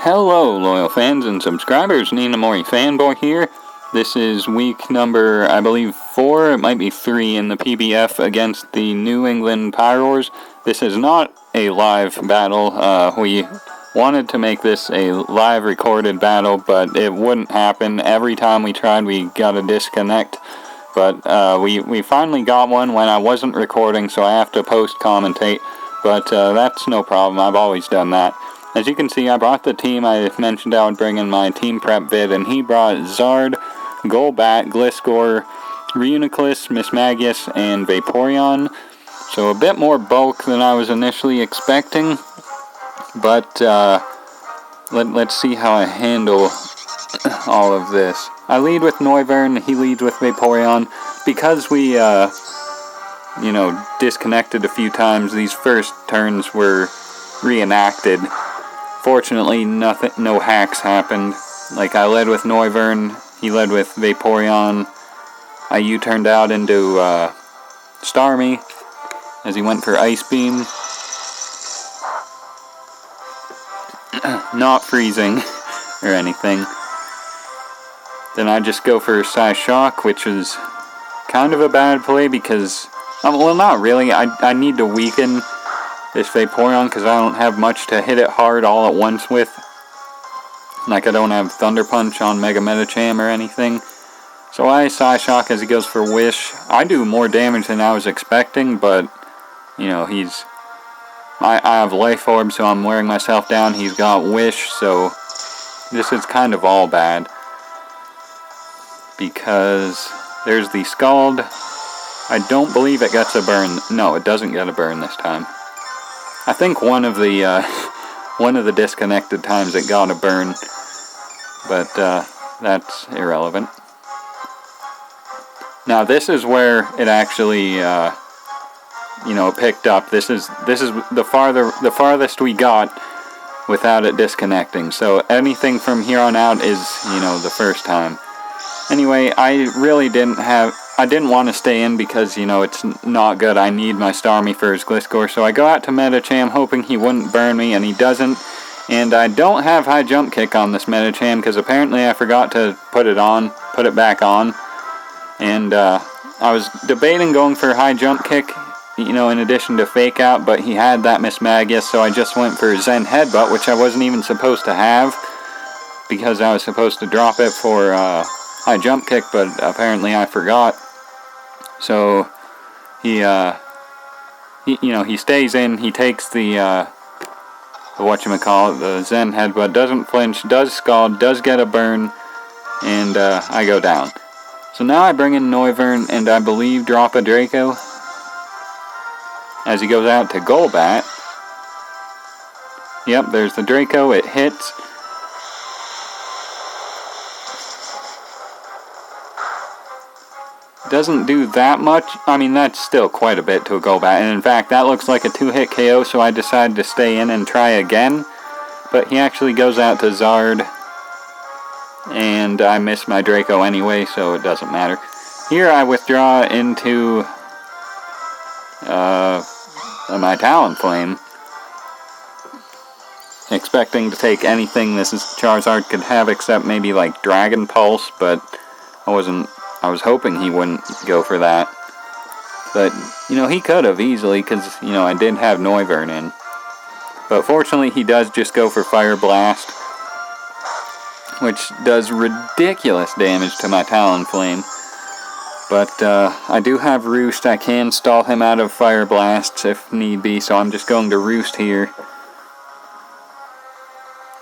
Hello, loyal fans and subscribers. Nina Mori Fanboy here. This is week number, I believe, 4. It might be 3 in the PBF against the New England Pyroars. This is not a live battle. We wanted to make this a live recorded battle, but it wouldn't happen. Every time we tried, we got a disconnect. But we finally got one when I wasn't recording, so I have to post-commentate. But that's no problem. I've always done that. As you can see, I brought the team. I mentioned I would bring in my team prep vid, and he brought Zard, Golbat, Gliscor, Reuniclus, Mismagius, and Vaporeon. So a bit more bulk than I was initially expecting, but let's see how I handle all of this. I lead with Noivern, he leads with Vaporeon. Because we, disconnected a few times, these first turns were reenacted. Fortunately, no hacks happened. Like, I led with Noivern, he led with Vaporeon. I U-turned out into Starmie as he went for Ice Beam. Not freezing or anything. Then I just go for Psyshock, which is kind of a bad play because, well, not really. I need to weaken this Vaporeon because I don't have much to hit it hard all at once with. Like, I don't have Thunder Punch on Mega Medicham or anything. So I Psyshock as he goes for Wish. I do more damage than I was expecting, but, I have Life Orb, so I'm wearing myself down. He's got Wish, so this is kind of all bad. Because there's the Scald. I don't believe it gets a burn. No, it doesn't get a burn this time. I think one of the disconnected times it got a burn, but that's irrelevant. Now this is where it actually, picked up. This is the farthest we got without it disconnecting. So anything from here on out is, the first time. Anyway, I didn't want to stay in because, it's not good. I need my Starmie for his Gliscor. So I go out to Medicham hoping he wouldn't burn me, and he doesn't. And I don't have High Jump Kick on this Medicham because apparently I forgot to put it back on. And I was debating going for High Jump Kick, in addition to Fake Out, but he had that Mismagius, so I just went for Zen Headbutt, which I wasn't even supposed to have because I was supposed to drop it for High Jump Kick, but apparently I forgot. So he stays in. He takes the the Zen Headbutt, doesn't flinch, does Scald, does get a burn, and I go down. So now I bring in Noivern and I believe drop a Draco as he goes out to Golbat. Yep, there's the Draco. It hits. Doesn't do that much. I mean, that's still quite a bit to a Golbat. And in fact, that looks like a 2-hit KO, so I decided to stay in and try again. But he actually goes out to Zard. And I miss my Draco anyway, so it doesn't matter. Here I withdraw into my Talonflame, expecting to take anything this Charizard could have except maybe like Dragon Pulse, but I was hoping he wouldn't go for that. But, he could have easily, because, I did have Noivern in. But fortunately, he does just go for Fire Blast, which does ridiculous damage to my Talonflame. But I do have Roost. I can stall him out of Fire Blasts if need be, so I'm just going to Roost here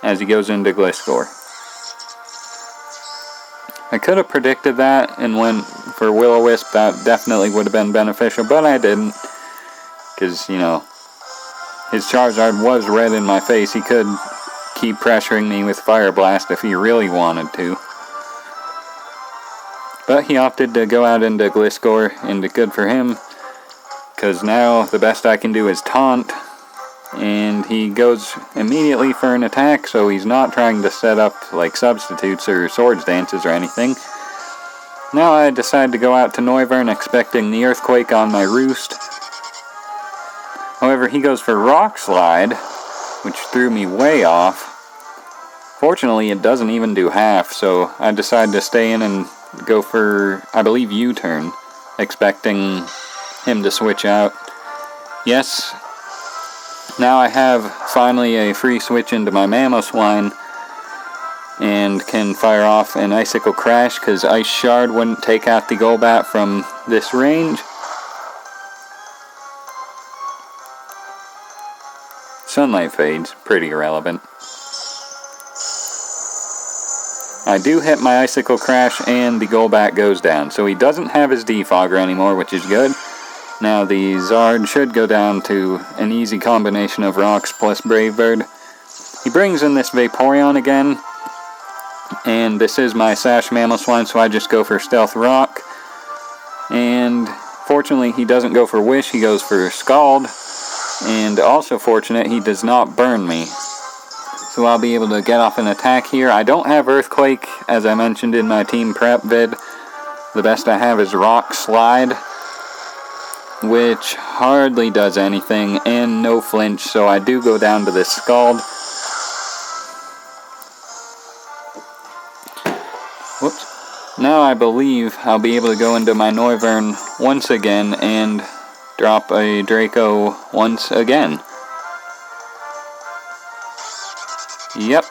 as he goes into Gliscor. I could have predicted that and went for Will-O-Wisp. That definitely would have been beneficial, but I didn't. Because, his Charizard was red in my face. He could keep pressuring me with Fire Blast if he really wanted to. But he opted to go out into Gliscor, and good for him. Because now the best I can do is Taunt. And he goes immediately for an attack, so he's not trying to set up like substitutes or Swords Dances or anything. Now I decide to go out to Noivern expecting the Earthquake on my Roost. However, he goes for Rock Slide, which threw me way off. Fortunately, it doesn't even do half, so I decided to stay in and go for, I believe, U-turn, expecting him to switch out. Yes, now I have finally a free switch into my Mamoswine and can fire off an Icicle Crash because Ice Shard wouldn't take out the Golbat from this range. Sunlight Fade's pretty irrelevant. I do hit my Icicle Crash and the Golbat goes down, so he doesn't have his Defogger anymore, which is good. Now the Zard should go down to an easy combination of Rocks plus Brave Bird. He brings in this Vaporeon again, and this is my Sash Mamoswine, so I just go for Stealth Rock. And fortunately he doesn't go for Wish, he goes for Scald. And also fortunate, he does not burn me. So I'll be able to get off an attack here. I don't have Earthquake, as I mentioned in my team prep vid. The best I have is Rock Slide, which hardly does anything, and no flinch, so I do go down to this Scald. Whoops. Now I believe I'll be able to go into my Noivern once again and drop a Draco once again. Yep.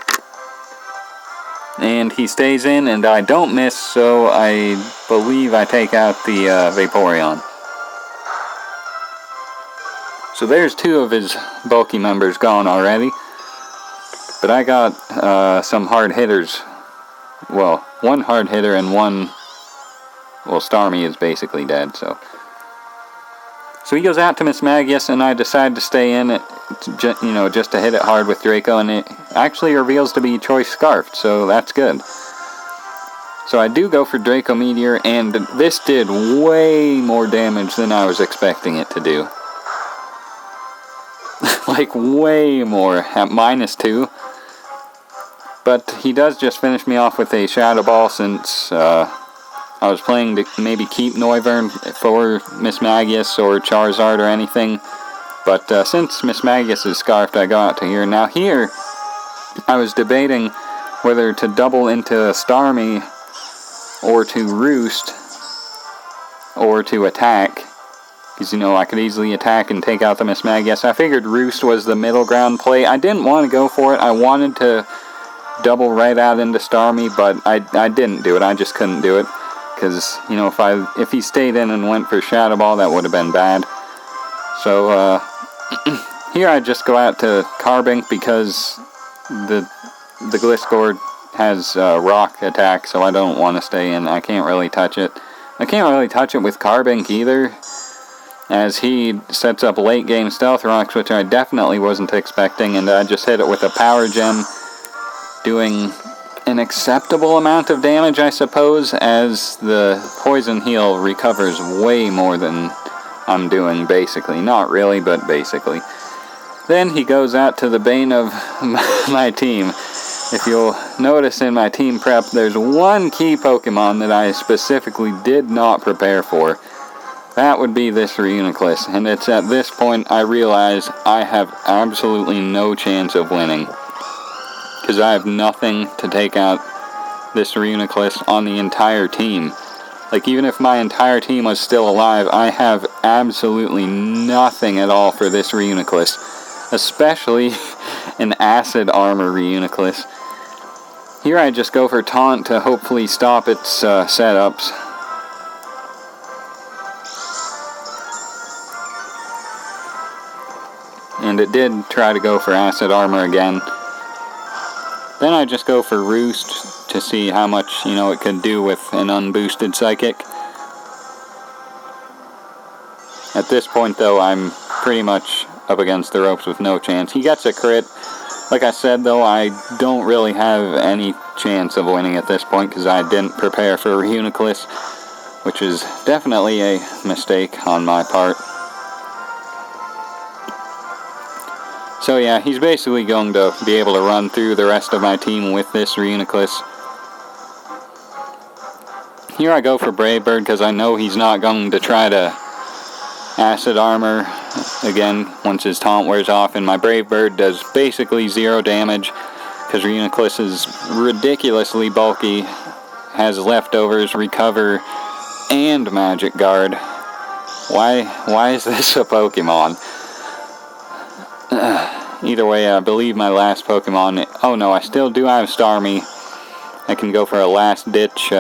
And he stays in, and I don't miss, so I believe I take out the Vaporeon. So there's two of his bulky members gone already. But I got some hard hitters. Well, one hard hitter and one... Well, Starmie is basically dead, so... So he goes out to Mismagius, and I decide to stay in it, just to hit it hard with Draco, and it actually reveals to be Choice Scarfed, so that's good. So I do go for Draco Meteor, and this did way more damage than I was expecting it to do. Like, way more, at -2. But he does just finish me off with a Shadow Ball, since I was planning to maybe keep Noivern for Mismagius or Charizard or anything. But since Mismagius is Scarfed, I go out to here. Now here, I was debating whether to double into Starmie or to Roost or to attack. Because, I could easily attack and take out the Mismagius. I figured Roost was the middle ground play. I didn't want to go for it. I wanted to double right out into Starmie, but I didn't do it. I just couldn't do it. Because, if he stayed in and went for Shadow Ball, that would have been bad. So, here I just go out to Carbink because the Gliscor has Rock attack, so I don't want to stay in. I can't really touch it. I can't really touch it with Carbink either, as he sets up late game Stealth Rocks, which I definitely wasn't expecting, and I just hit it with a Power Gem, doing an acceptable amount of damage, I suppose, as the Poison Heal recovers way more than I'm doing, basically. Not really, but basically. Then he goes out to the bane of my team. If you'll notice in my team prep, there's one key Pokemon that I specifically did not prepare for. That would be this Reuniclus, and it's at this point I realize I have absolutely no chance of winning. Because I have nothing to take out this Reuniclus on the entire team. Like, even if my entire team was still alive, I have absolutely nothing at all for this Reuniclus. Especially an Acid Armor Reuniclus. Here I just go for Taunt to hopefully stop its setups. And it did try to go for Acid Armor again. Then I just go for Roost to see how much, it could do with an unboosted Psychic. At this point, though, I'm pretty much up against the ropes with no chance. He gets a crit. Like I said, though, I don't really have any chance of winning at this point because I didn't prepare for Reuniclus, which is definitely a mistake on my part. So yeah, he's basically going to be able to run through the rest of my team with this Reuniclus. Here I go for Brave Bird because I know he's not going to try to Acid Armor again once his taunt wears off, and my Brave Bird does basically 0 damage because Reuniclus is ridiculously bulky, has leftovers, recover, and magic guard. Why is this a Pokemon? Either way, I believe my last Pokemon... Oh no, I still do have Starmie. I can go for a last-ditch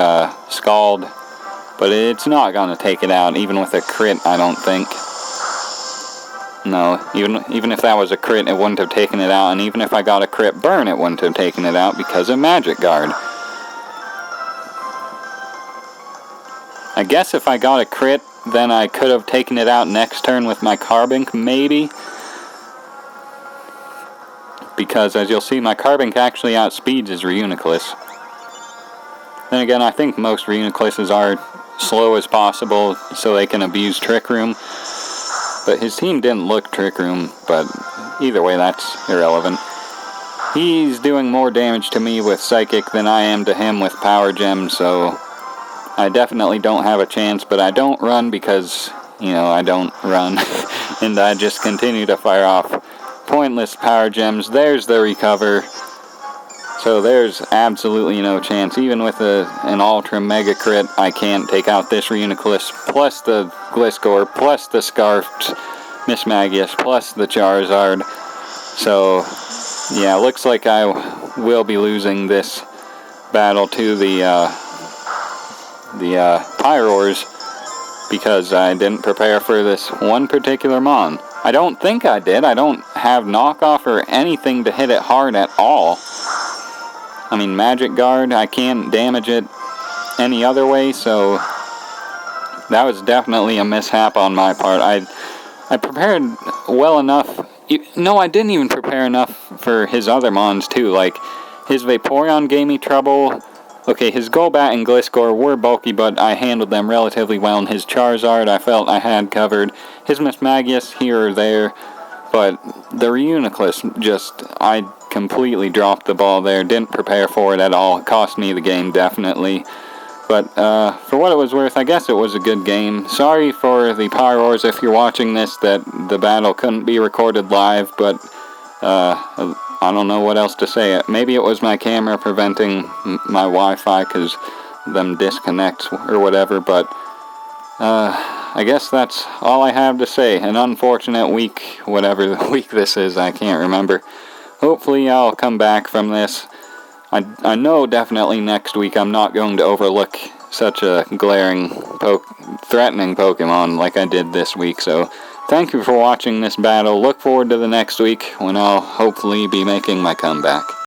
Scald, but it's not going to take it out, even with a crit, I don't think. No, even if that was a crit, it wouldn't have taken it out, and even if I got a crit burn, it wouldn't have taken it out because of Magic Guard. I guess if I got a crit, then I could have taken it out next turn with my Carbink, maybe. Because, as you'll see, my Carbink actually outspeeds his Reuniclus. Then again, I think most Reunicluses are slow as possible so they can abuse Trick Room. But his team didn't look Trick Room, but either way, that's irrelevant. He's doing more damage to me with Psychic than I am to him with Power Gem, so I definitely don't have a chance, but I don't run because, I don't run. And I just continue to fire off pointless Power Gems. There's the recover. So there's absolutely no chance. Even with an Ultra Mega Crit, I can't take out this Reuniclus, plus the Gliscor, plus the Scarfed Mismagius, plus the Charizard. So, yeah, looks like I will be losing this battle to the Pyroars because I didn't prepare for this one particular Mon. I don't think I did. I don't have knockoff or anything to hit it hard at all. I mean, Magic Guard, I can't damage it any other way, so that was definitely a mishap on my part. I prepared well enough. No, I didn't even prepare enough for his other Mons, too. Like, his Vaporeon gave me trouble. Okay, his Golbat and Gliscor were bulky, but I handled them relatively well. And his Charizard, I felt I had covered. His Mismagius, here or there. But the Reuniclus, I completely dropped the ball there. Didn't prepare for it at all. It cost me the game, definitely. But for what it was worth, I guess it was a good game. Sorry for the Pyroars if you're watching this that the battle couldn't be recorded live, but I don't know what else to say. Maybe it was my camera preventing my Wi-Fi because them disconnects or whatever, but I guess that's all I have to say. An unfortunate week, whatever week this is, I can't remember. Hopefully I'll come back from this. I know definitely next week I'm not going to overlook such a glaring, threatening Pokemon like I did this week. So thank you for watching this battle. Look forward to the next week when I'll hopefully be making my comeback.